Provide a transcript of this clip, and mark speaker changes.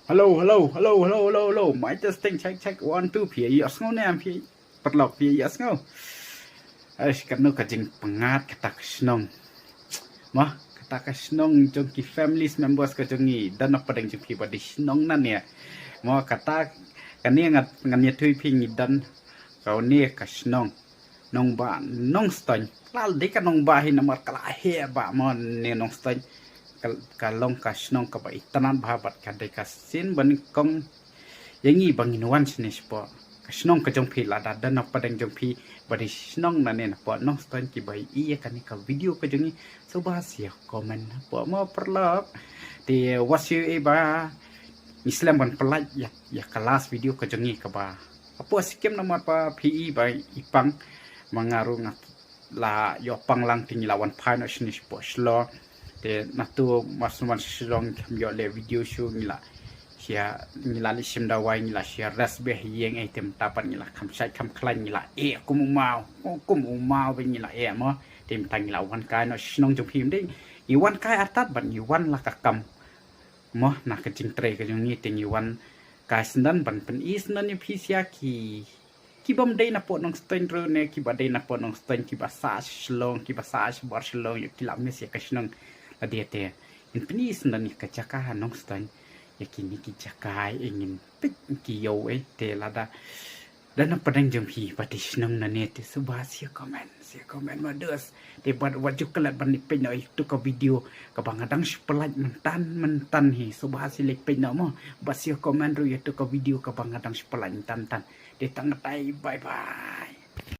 Speaker 1: Hello, hello, hello, hello, hello, hello. My testing, check, 1, 2, phía yes ngô nè, phía bật lọc phía yes ngô. Ai, cái nó cái chính pengat kata kesnong. Mah, kata kesnong trong ki family members cái trong ni dan apa deng trong ki badi snong nan ya. Mah kata kan ni ngat ni thui phi ni dan kau ni kesnong. Nong ba nong ston. Lal de kan nong ba hi namar kala he ba mon ni nong ston. Kalong kasnong ka ba itanan bahabat kadai kasin ban kong yangi banginuan sinis po kasnong ka jong pi lada dan apa deng jong pi badi snong na ne po nong ston ki bai iya kan ka video ka jongi so bahas ya komen po mo perlok di wasyu e ba islam ban pelaj ya kelas video ka jongi ka ba apa sikem nama pa pi bai ipang mangarung la yo panglang ting lawan pai no sinis po slo de natu masman silong yo le video show nila sia nila li sim dawai nila sia rasbe yeng item tapan nila kam sai kam klan nila kum mau be nila mo tim tang nila wan kai no snong jong phim ding i wan kai atat ban i wan la ka kam mo na ka jing tre ka jong ni ting i wan kai sandan ban pen is nan ni pisia ki bom dei na po nong sten ro ne ki ba dei na po nong sten ki ba sa shlong ki ba sa bar shlong yo ki la me sia ka snong adete in penis nan ni kacaka nong stan yakini ki cakai ingin pik ki yo te lada dan apa dang jempi patis nong nanete subah sia komen madas te bad waju kelat ban pe no itu ka video ka bangadang sepelat mentan hi subah si lek pe no mo basia komen ru itu ka video ka bangadang sepelat mentan te tang tai bye bye